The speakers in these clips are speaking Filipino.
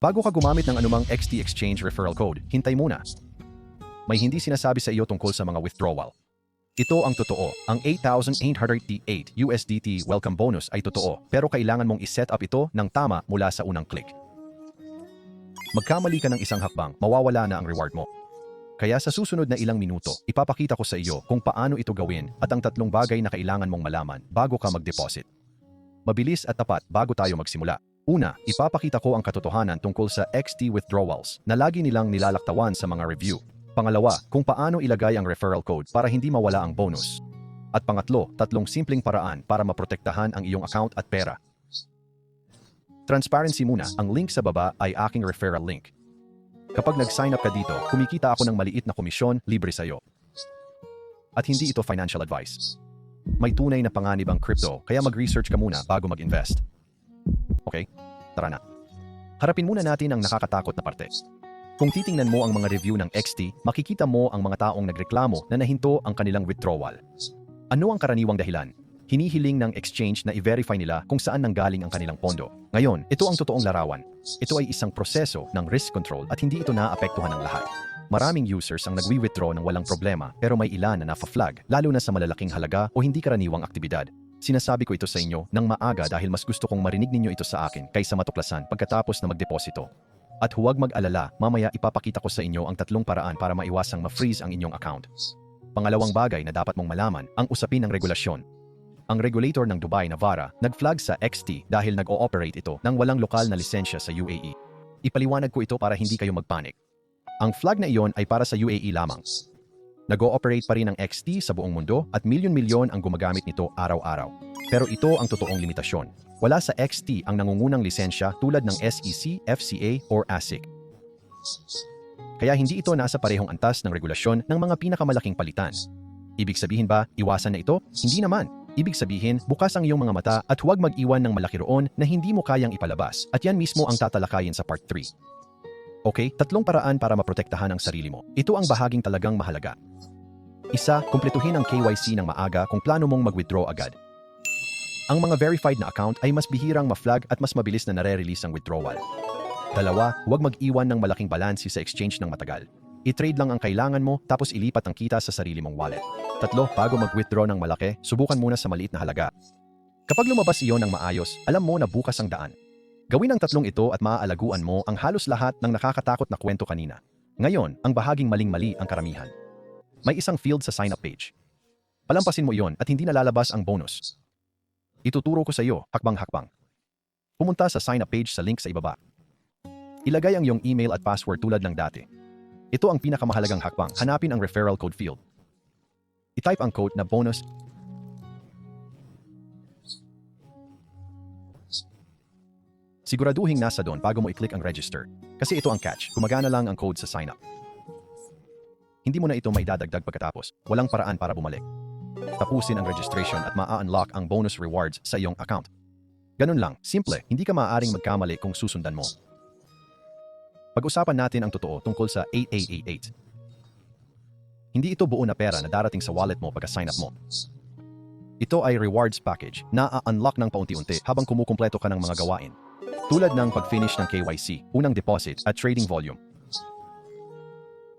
Bago ka gumamit ng anumang XT Exchange referral code, hintay muna. May hindi sinasabi sa iyo tungkol sa mga withdrawal. Ito ang totoo. Ang 8,888 USDT welcome bonus ay totoo, pero kailangan mong iset up ito ng tama mula sa unang click. Magkamali ka ng isang hakbang, mawawala na ang reward mo. Kaya sa susunod na ilang minuto, ipapakita ko sa iyo kung paano ito gawin at ang 3 bagay na kailangan mong malaman bago ka mag-deposit. Mabilis at tapat bago tayo magsimula. Una, ipapakita ko ang katotohanan tungkol sa XT withdrawals na lagi nilang nilalaktawan sa mga review. Pangalawa, kung paano ilagay ang referral code para hindi mawala ang bonus. At pangatlo, 3 simpleng paraan para maprotektahan ang iyong account at pera. Transparency muna, ang link sa baba ay aking referral link. Kapag nag-sign up ka dito, kumikita ako ng maliit na komisyon libre sa iyo. At hindi ito financial advice. May tunay na panganib ang crypto, kaya mag-research ka muna bago mag-invest. Okay? Tara na. Harapin muna natin ang nakakatakot na parte. Kung titingnan mo ang mga review ng XT, makikita mo ang mga taong nagreklamo na nahinto ang kanilang withdrawal. Ano ang karaniwang dahilan? Hinihiling ng exchange na i-verify nila kung saan nanggaling ang kanilang pondo. Ngayon, ito ang totoong larawan. Ito ay isang proseso ng risk control at hindi ito naapektuhan ng lahat. Maraming users ang nagwi-withdraw ng walang problema pero may ilan na nafa-flag, lalo na sa malalaking halaga o hindi karaniwang aktibidad. Sinasabi ko ito sa inyo ng maaga dahil mas gusto kong marinig ninyo ito sa akin kaysa matuklasan pagkatapos na magdeposito. At huwag mag-alala, mamaya ipapakita ko sa inyo ang 3 paraan para maiwasang ma-freeze ang inyong account. Pangalawang bagay na dapat mong malaman, ang usapin ng regulasyon. Ang regulator ng Dubai na VARA nag-flag sa XT dahil nag-ooperate ito ng walang lokal na lisensya sa UAE. Ipaliwanag ko ito para hindi kayo magpanik. Ang flag na iyon ay para sa UAE lamang. Nag-ooperate pa rin ang XT sa buong mundo at milyon-milyon ang gumagamit nito araw-araw. Pero ito ang totoong limitasyon. Wala sa XT ang nangungunang lisensya tulad ng SEC, FCA, or ASIC. Kaya hindi ito nasa parehong antas ng regulasyon ng mga pinakamalaking palitan. Ibig sabihin ba, iwasan na ito? Hindi naman. Ibig sabihin, bukas ang iyong mga mata at huwag mag-iwan ng malaki roon na hindi mo kayang ipalabas. At yan mismo ang tatalakayin sa part 3. Okay, 3 paraan para maprotektahan ang sarili mo. Ito ang bahaging talagang mahalaga. Isa, kumpletuhin ang KYC ng maaga kung plano mong mag-withdraw agad. Ang mga verified na account ay mas bihirang ma-flag at mas mabilis na nare-release ang withdrawal. 2, huwag mag-iwan ng malaking balansi sa exchange ng matagal. I-trade lang ang kailangan mo tapos ilipat ang kita sa sarili mong wallet. 3, bago mag-withdraw ng malaki, subukan muna sa maliit na halaga. Kapag lumabas iyon ng maayos, alam mo na bukas ang daan. Gawin ang 3 ito at maaalaguan mo ang halos lahat ng nakakatakot na kwento kanina. Ngayon, ang bahaging maling-mali ang karamihan. May isang field sa sign-up page. Palampasin mo iyon at hindi na lalabas ang bonus. Ituturo ko sa iyo, hakbang-hakbang. Pumunta sa sign-up page sa link sa ibaba. Ilagay ang iyong email at password tulad ng dati. Ito ang pinakamahalagang hakbang. Hanapin ang referral code field. I-type ang code na bonus. Siguraduhin nasa doon bago mo i-click ang register. Kasi ito ang catch. Gumagana lang ang code sa sign-up. Hindi mo na ito maidadagdag pagkatapos. Walang paraan para bumalik. Tapusin ang registration at maa-unlock ang bonus rewards sa iyong account. Ganun lang, simple, hindi ka maaaring magkamali kung susundan mo. Pag-usapan natin ang totoo tungkol sa 8888. Hindi ito buo na pera na darating sa wallet mo pagka-sign up mo. Ito ay rewards package na a-unlock ng paunti-unti habang kumukumpleto ka ng mga gawain. Tulad ng pag-finish ng KYC, unang deposit at trading volume.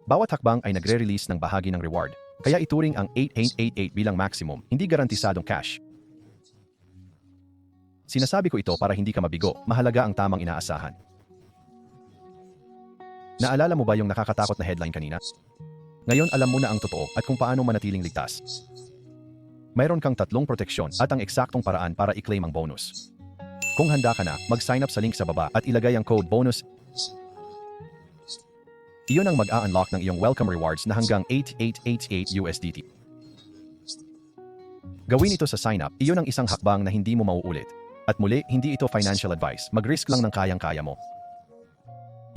Bawat hakbang ay nagre-release ng bahagi ng reward, kaya ituring ang 8888 bilang maximum, hindi garantisadong cash. Sinasabi ko ito para hindi ka mabigo, mahalaga ang tamang inaasahan. Naalala mo ba yung nakakatakot na headline kanina? Ngayon alam mo na ang totoo at kung paano manatiling ligtas. Mayroon kang 3 proteksyon at ang eksaktong paraan para i-claim ang bonus. Kung handa ka na, mag-sign up sa link sa baba at ilagay ang code bonus. Iyon ang mag-a-unlock ng iyong welcome rewards na hanggang 8888 USDT. Gawin ito sa sign-up, iyon ang isang hakbang na hindi mo mauulit. At muli, hindi ito financial advice, mag-risk lang ng kayang-kaya mo.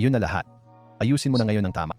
Iyon na lahat. Ayusin mo na ngayon ng tama.